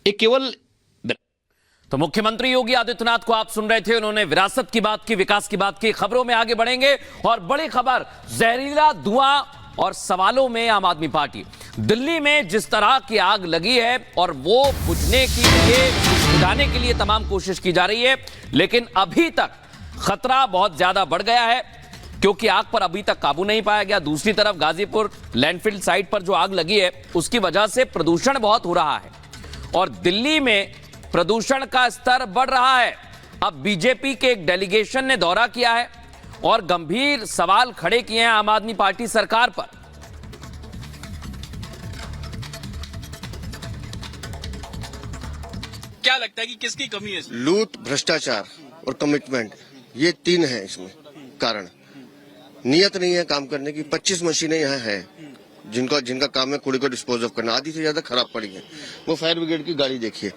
ये केवल तो मुख्यमंत्री योगी आदित्यनाथ को आप सुन रहे थे, उन्होंने विरासत की बात की, विकास की बात की। खबरों में आगे बढ़ेंगे और बड़ी खबर, जहरीला धुआं और सवालों में आम आदमी पार्टी। दिल्ली में जिस तरह की आग लगी है और वो बुझाने के लिए तमाम कोशिश की जा रही है, लेकिन अभी तक खतरा बहुत ज्यादा बढ़ गया है क्योंकि आग पर अभी तक काबू नहीं पाया गया। दूसरी तरफ गाजीपुर लैंडफिल साइट पर जो आग लगी है उसकी वजह से प्रदूषण बहुत हो रहा है और दिल्ली में प्रदूषण का स्तर बढ़ रहा है। अब बीजेपी के एक डेलीगेशन ने दौरा किया है और गंभीर सवाल खड़े किए हैं आम आदमी पार्टी सरकार पर। क्या लगता है कि किसकी कमी है इसमें? लूट, भ्रष्टाचार और कमिटमेंट, ये तीन है इसमें कारण। नियत नहीं है काम करने की। 25 मशीनें यहाँ है जिनका काम है कूड़े को डिस्पोज ऑफ करना, आधी से ज्यादा खराब पड़ी है। वो फायर ब्रिगेड की गाड़ी देखिए,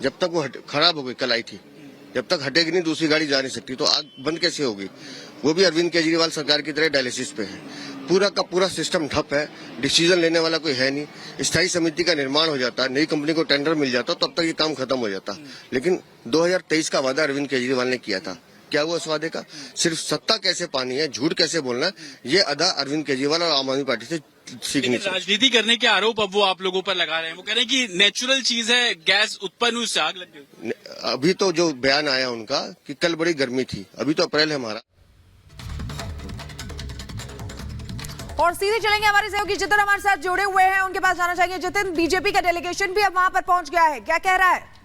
जब तक वो खराब हो गई, कल आई थी, जब तक हटेगी नहीं दूसरी गाड़ी जा नहीं सकती, तो आग बंद कैसे होगी? वो भी अरविंद केजरीवाल सरकार की तरह डायलिसिस पे है। पूरा का पूरा सिस्टम ठप है, डिसीजन लेने वाला कोई है नहीं। स्थायी समिति का निर्माण हो जाता, नई कंपनी को टेंडर मिल जाता, तब तक ये काम खत्म हो जाता। लेकिन 2023 का वादा अरविंद केजरीवाल ने किया था, क्या हुआ उस वादे का? सिर्फ सत्ता कैसे पानी है, झूठ कैसे बोलना है, ये अदा अरविंद केजरीवाल और आम आदमी पार्टी से सीखनी चाहिए। राजनीति करने के आरोप अब वो आप लोगों पर लगा रहे हैं। वो कह रहे हैं कि नेचुरल चीज है, गैस उत्पन्न हुई, उससे आग लग गई। अभी तो जो बयान आया उनका कि कल बड़ी गर्मी थी, अभी तो अप्रैल है हमारा। और सीधे चलेंगे हमारे सहयोगी जितिन हमारे साथ जुड़े हुए हैं, उनके पास जाना चाहेंगे। जितिन, बीजेपी का डेलीगेशन भी अब वहां पर पहुंच गया है, क्या कह रहा है?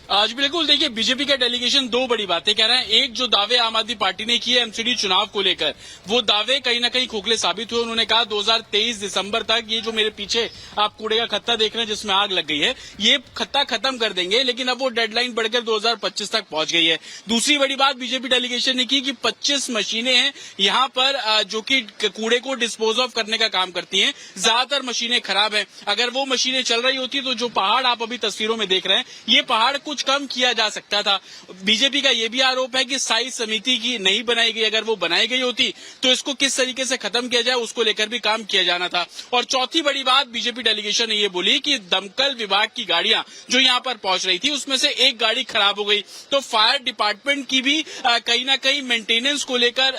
आज बिल्कुल देखिए, बीजेपी का डेलीगेशन दो बड़ी बातें कह रहे हैं। एक, जो दावे आम आदमी पार्टी ने किए एमसीडी चुनाव को लेकर, वो दावे कहीं ना कहीं खोखले साबित हुए। उन्होंने कहा 2023 दिसंबर तक ये जो मेरे पीछे आप कूड़े का खत्ता देख रहे हैं जिसमें आग लग गई है, ये खत्ता खत्म कर देंगे, लेकिन अब वो डेडलाइन बढ़कर 2025 तक पहुंच गई है। दूसरी बड़ी बात बीजेपी डेलीगेशन ने की कि 25 मशीनें हैं यहाँ पर जो कि कूड़े को डिस्पोज ऑफ करने का काम करती हैं। ज्यादातर मशीनें खराब है। अगर वो मशीनें चल रही होती तो जो पहाड़ आप अभी तस्वीरों में देख रहे हैं, ये पहाड़ कुछ कम किया जा सकता था। बीजेपी का यह भी आरोप है कि स्थायी समिति की नहीं बनाई गई, अगर वो बनाई गई होती तो इसको किस तरीके से खत्म किया जाए उसको लेकर भी काम किया जाना था। और चौथी बड़ी बात बीजेपी डेलीगेशन ने ये बोली कि दमकल विभाग की गाड़ियां जो यहां पर पहुंच रही थी उसमें से एक गाड़ी खराब हो गई, तो फायर डिपार्टमेंट की भी कहीं ना कहीं मेंटेनेंस को लेकर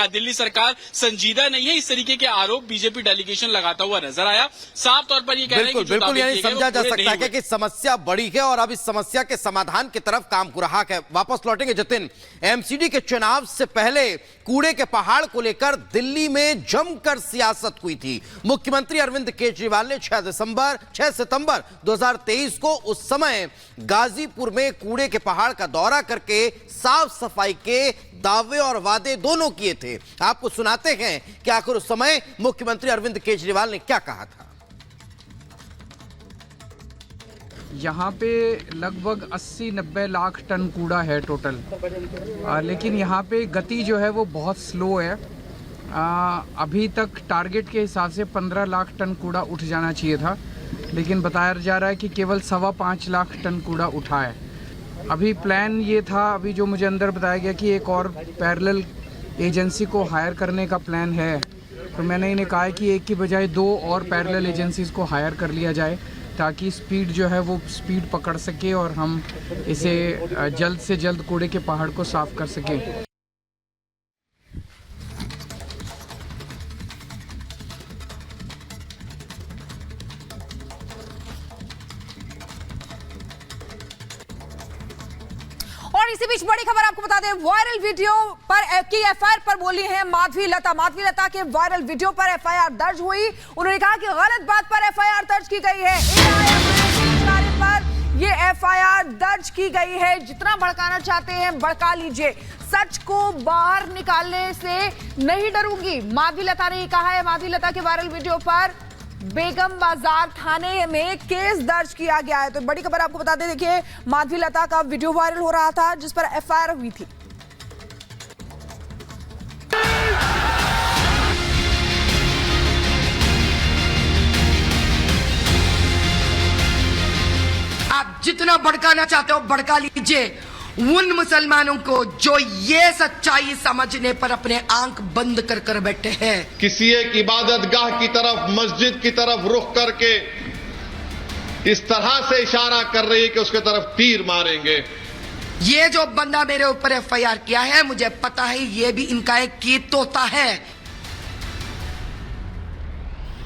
दिल्ली सरकार संजीदा नहीं है। इस तरीके के आरोप बीजेपी डेलीगेशन लगाता हुआ नजर आया। साफ तौर पर ये कह रहे हैं कि बिल्कुल यानी समझा जा सकता है कि समस्या बड़ी है और अब इस समस्या के समाधान की तरफ काम हो रहा है। वापस लौटेंगे जितिन, एमसीडी के चुनाव से पहले कूड़े के पहाड़ को लेकर दिल्ली में जमकर सियासत हुई थी। मुख्यमंत्री अरविंद केजरीवाल ने 6 सितंबर 2023 को उस समय गाजीपुर में कूड़े के पहाड़ का दौरा करके साफ सफाई के दावे और वादे दोनों किए थे। आपको सुनाते हैं कि आखिर उस समय मुख्यमंत्री अरविंद केजरीवाल ने क्या कहा था। यहाँ पे लगभग 80-90 लाख टन कूड़ा है टोटल, लेकिन यहाँ पे गति जो है वो बहुत स्लो है। अभी तक टारगेट के हिसाब से 15 लाख टन कूड़ा उठ जाना चाहिए था, लेकिन बताया जा रहा है कि केवल 5.25 लाख टन कूड़ा उठा है। अभी प्लान ये था, अभी जो मुझे अंदर बताया गया कि एक और पैरेलल एजेंसी को हायर करने का प्लान है, तो मैंने इन्हें कहा है कि एक की बजाय 2 और पैरेलल एजेंसीज को हायर कर लिया जाए ताकि स्पीड जो है वो स्पीड पकड़ सके और हम इसे जल्द से जल्द कूड़े के पहाड़ को साफ कर सकें। और इसी बीच बड़ी खबर आपको बता दें, वायरल वीडियो पर की एफआईआर पर बोली है माधवी लता के वायरल वीडियो पर एफआईआर दर्ज हुई। उन्होंने कहा कि गलत बात पर एफआईआर दर्ज की गई है। पर ये एफआईआर दर्ज की गई है। जितना भड़काना चाहते हैं भड़का लीजिए, सच को बाहर निकालने से नहीं डरूंगी, माधवी लता ने कहा है। माधवी लता के वायरल वीडियो पर बेगम बाजार थाने में केस दर्ज किया गया है। तो बड़ी खबर आपको बता दें, देखिए माधवी लता का वीडियो वायरल हो रहा था जिस पर एफआईआर हुई थी। आप जितना भड़काना चाहते हो भड़का लीजिए। उन मुसलमानों को जो ये सच्चाई समझने पर अपने आंख बंद कर कर बैठे हैं। किसी एक इबादतगाह की तरफ, मस्जिद की तरफ रुख करके इस तरह से इशारा कर रही है कि उसके तरफ तीर मारेंगे। ये जो बंदा मेरे ऊपर एफआईआर किया है, मुझे पता है ये भी इनका एक कीत तोता है।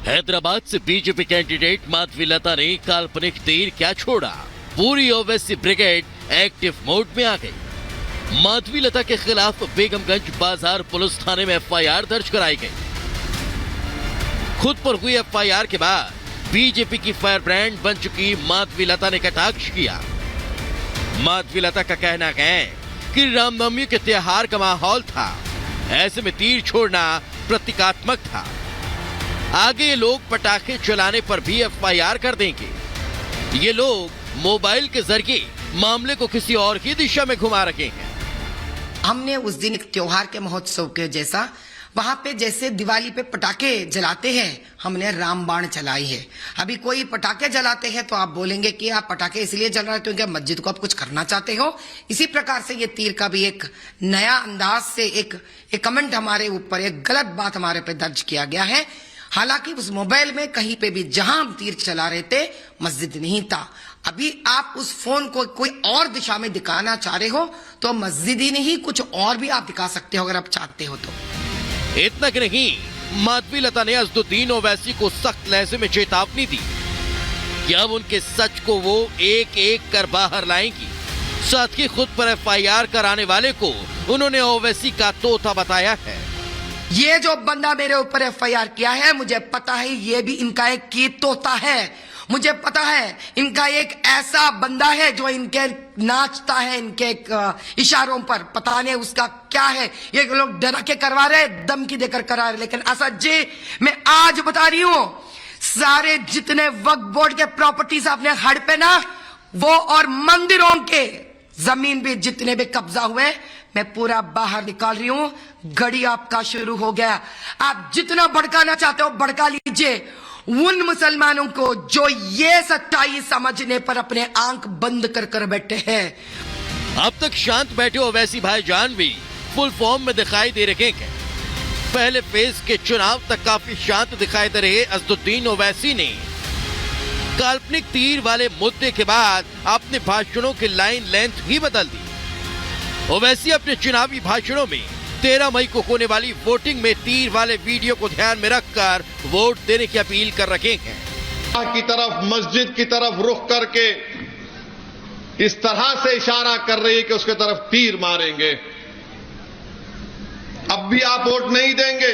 हैदराबाद से बीजेपी कैंडिडेट माधवीलता ने काल्पनिक तीर क्या छोड़ा, पूरी ओवैसी ब्रिगेड एक्टिव मोड में आ गई। माधवीलता के खिलाफ बेगमगंज बाजार पुलिस थाने में एफआईआर दर्ज कराई गई। खुद पर हुई एफआईआर के बाद बीजेपी की फायर ब्रांड बन चुकी माधवीलता ने कटाक्ष किया। माधवीलता का कहना है कि रामनवमी के त्योहार का माहौल था, ऐसे में तीर छोड़ना प्रतीकात्मक था। आगे ये लोग पटाखे चलाने पर भी एफआईआर कर देंगे। ये लोग मोबाइल के जरिए मामले को किसी और की दिशा में घुमा रहे हैं। हमने उस दिन एक त्योहार के महोत्सव के जैसा वहां पे जैसे दिवाली पे पटाखे जलाते हैं, हमने रामबाण चलाई है। अभी कोई पटाखे जलाते हैं तो आप बोलेंगे कि आप पटाखे इसलिए जला रहे हो क्योंकि मस्जिद को आप कुछ करना चाहते हो। इसी प्रकार से ये तीर का भी एक नया अंदाज से एक कमेंट हमारे ऊपर, एक गलत बात हमारे पे दर्ज किया गया है। हालांकि उस मोबाइल में कहीं पे भी जहां हम तीर चला रहे थे मस्जिद नहीं था। अभी आप उस फोन को कोई और दिशा में दिखाना चाह रहे हो तो मस्जिद ही नहीं कुछ और भी आप दिखा सकते हो अगर आप चाहते हो तो। इतना कि नहीं, माधवीलता ने अज़दुद्दीन ओवैसी को सख्त लहजे में चेतावनी दी कि अब उनके सच को वो एक एक कर बाहर लाएंगी। साथ ही खुद पर एफआईआर कराने वाले को उन्होंने ओवैसी का तोता बताया है। ये जो बंदा मेरे ऊपर एफआईआर किया है, मुझे पता है ये भी इनका एक कीत तोता है। मुझे पता है इनका एक ऐसा बंदा है जो इनके नाचता है इनके इशारों पर, पता नहीं उसका क्या है। ये लोग डरा के करवा रहे, धमकी देकर करा रहे। लेकिन असद जी, मैं आज बता रही हूं, सारे जितने वक्फ बोर्ड के प्रॉपर्टीज अपने हड़ पे ना, वो और मंदिरों के जमीन भी जितने भी कब्जा हुए, मैं पूरा बाहर निकाल रही हूं। घड़ी आपका शुरू हो गया। आप जितना भड़काना चाहते हो भड़का लीजिए उन मुसलमानों को जो ये सच्चाई समझने पर अपने आंख बंद कर कर बैठे हैं। अब तक शांत बैठे ओवैसी भाईजान भी फुल फॉर्म में दिखाई दे रहे हैं। पहले फेज के चुनाव तक काफी शांत दिखाई दे रहे अज़दुद्दीन ओवैसी ने काल्पनिक तीर वाले मुद्दे के बाद अपने भाषणों की लाइन लेंथ ही बदल दी। ओवैसी अपने चुनावी भाषणों में 13 मई को होने वाली वोटिंग में तीर वाले वीडियो को ध्यान में रखकर वोट देने की अपील कर रखे हैं। की तरफ, मस्जिद की तरफ रुख करके इस तरह से इशारा कर रही है कि उसके तरफ तीर मारेंगे। अब भी आप वोट नहीं देंगे,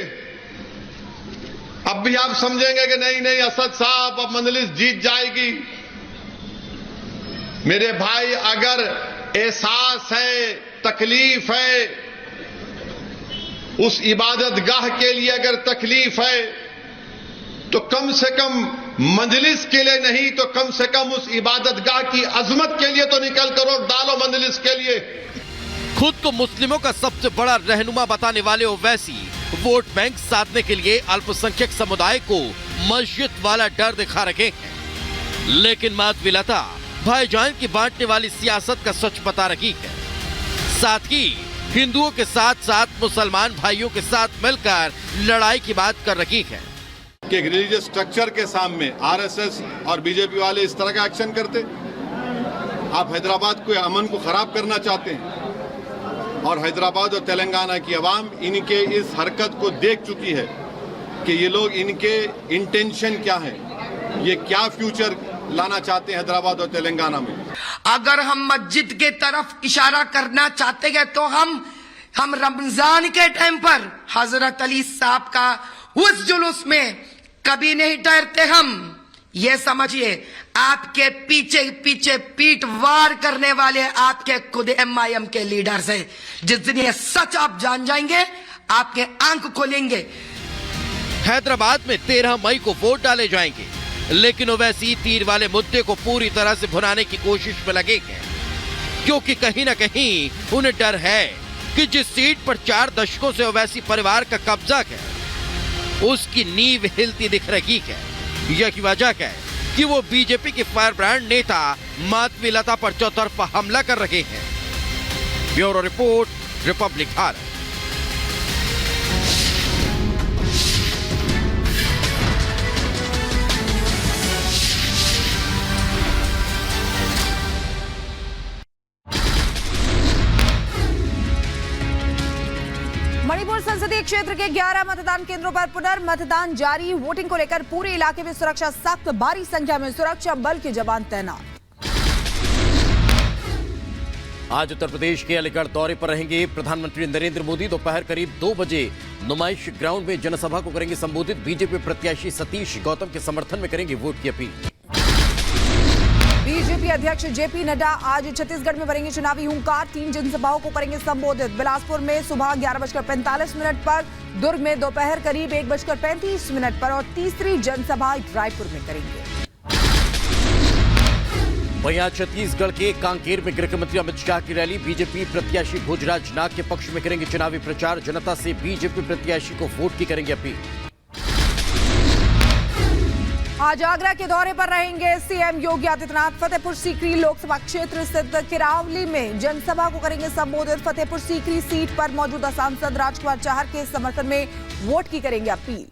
अब भी आप समझेंगे कि नहीं नहीं असद साहब अब मजलिस जीत जाएगी। मेरे भाई, अगर एहसास है, तकलीफ है, उस इबादतगाह के लिए अगर तकलीफ है तो कम से कम मजलिस के लिए नहीं तो कम से कम उस इबादतगाह की अजमत के लिए तो निकल कर वोट डालो मजलिस के लिए। खुद को मुस्लिमों का सबसे बड़ा रहनुमा बताने वाले ओवैसी वोट बैंक साधने के लिए अल्पसंख्यक समुदाय को मस्जिद वाला डर दिखा रहे हैं। लेकिन माधवीलता भाईजान की बांटने वाली सियासत का सच बता रही है। साथ ही हिंदुओं के साथ साथ मुसलमान भाइयों के साथ मिलकर लड़ाई की बात कर रही है कि रिलीजियस स्ट्रक्चर के सामने आरएसएस और बीजेपी वाले इस तरह का एक्शन करते। आप हैदराबाद को अमन को खराब करना चाहते हैं और हैदराबाद और तेलंगाना की आवाम इनके इस हरकत को देख चुकी है कि ये लोग, इनके इंटेंशन क्या है, ये क्या फ्यूचर लाना चाहते हैं हैदराबाद और तेलंगाना में। अगर हम मस्जिद के तरफ इशारा करना चाहते हैं तो हम रमजान के टाइम पर हजरत अली साहब का उस जुलूस में कभी नहीं ठहरते। हम ये समझिए, आपके पीछे पीछे पीठ वार करने वाले आपके खुद एमआईएम के लीडर्स हैं। जिस दिन ये सच आप जान जाएंगे, आपके आंख खोलेंगे। हैदराबाद में 13 मई को वोट डाले जाएंगे, लेकिन ओवैसी तीर वाले मुद्दे को पूरी तरह से भुनाने की कोशिश में लगे हैं, क्योंकि कहीं न कहीं उन्हें डर है कि जिस सीट पर 4 दशकों से ओवैसी परिवार का कब्जा है, उसकी नींव हिलती दिख रही है। यही वजह है कि वो बीजेपी के फायर ब्रांड नेता माधवीलता पर चौतरफा हमला कर रहे हैं। Bureau report, Republic Bharat. Manipur संसदीय क्षेत्र के 11 मतदान केंद्रों पर पुनर्मतदान जारी। वोटिंग को लेकर पूरे इलाके में सुरक्षा सख्त, भारी संख्या में सुरक्षा बल के जवान तैनात। आज उत्तर प्रदेश के अलीगढ़ दौरे पर रहेंगे प्रधानमंत्री नरेंद्र मोदी। दोपहर करीब 2 बजे नुमाइश ग्राउंड में जनसभा को करेंगे संबोधित। बीजेपी प्रत्याशी सतीश गौतम के समर्थन में करेंगे वोट की अपील। बीजेपी अध्यक्ष जेपी नड्डा आज छत्तीसगढ़ में भरेंगे चुनावी हुंकार। 3 जनसभाओं को करेंगे संबोधित। बिलासपुर में सुबह 11:45 पर, दुर्ग में दोपहर करीब 1:35 पर और तीसरी जनसभा रायपुर में करेंगे। वहीं आज छत्तीसगढ़ के कांकेर में गृह मंत्री अमित शाह की रैली। बीजेपी प्रत्याशी भोजराज नाग के पक्ष में करेंगे चुनावी प्रचार। जनता से बीजेपी प्रत्याशी को वोट की करेंगे अपील। आज आगरा के दौरे पर रहेंगे सीएम योगी आदित्यनाथ। फतेहपुर सीकरी लोकसभा क्षेत्र स्थित किरावली में जनसभा को करेंगे संबोधित। फतेहपुर सीकरी सीट पर मौजूदा सांसद राजकुमार चाहर के समर्थन में वोट की करेंगे अपील।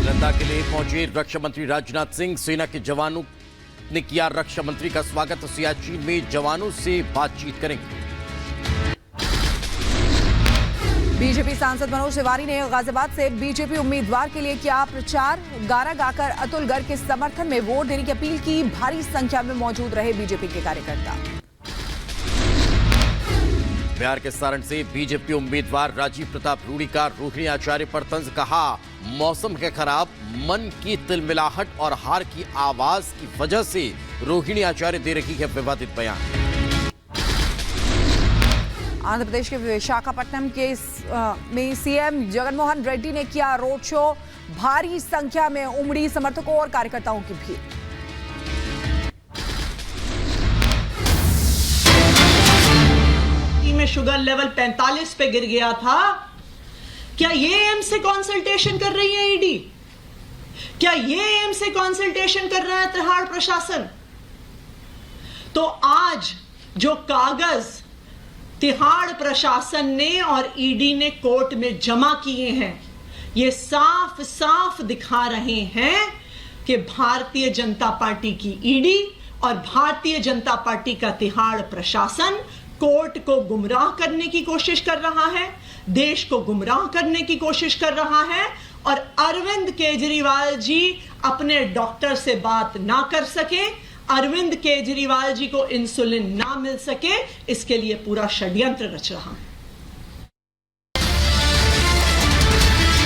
लद्दाख के लिए पहुंचे रक्षा मंत्री राजनाथ सिंह। सेना के जवानों ने किया रक्षा मंत्री का स्वागत। सियाचिन में जवानों से बातचीत करेंगे। बीजेपी सांसद मनोज तिवारी ने गाजियाबाद से बीजेपी उम्मीदवार के लिए किया प्रचार। गाना गाकर अतुल गर्ग के समर्थन में वोट देने की अपील की। भारी संख्या में मौजूद रहे बीजेपी के कार्यकर्ता। बिहार के सारण से बीजेपी उम्मीदवार राजीव प्रताप रूडी का रोहिणी आचार्य पर तंज। कहा, मौसम है खराब, मन की तिलमिलाहट और हार की आवाज की वजह से रोहिणी आचार्य दे रही है विवादित बयान। आंध्र प्रदेश के विशाखापट्टनम में सीएम जगनमोहन रेड्डी ने किया रोड शो। भारी संख्या में उमड़ी समर्थकों और कार्यकर्ताओं की भीड़। में शुगर लेवल 45 पे गिर गया था। क्या ये एम्स से कंसल्टेशन कर रही है ईडी? क्या ये एम्स से कंसल्टेशन कर रहा है तिहाड़ प्रशासन? तो आज जो कागज तिहाड़ प्रशासन ने और ईडी ने कोर्ट में जमा किए हैं, ये साफ साफ दिखा रहे हैं कि भारतीय जनता पार्टी की ईडी और भारतीय जनता पार्टी का तिहाड़ प्रशासन कोर्ट को गुमराह करने की कोशिश कर रहा है, देश को गुमराह करने की कोशिश कर रहा है। और अरविंद केजरीवाल जी अपने डॉक्टर से बात ना कर सके, अरविंद केजरीवाल जी को इंसुलिन ना मिल सके, इसके लिए पूरा षड्यंत्र रच रहा है।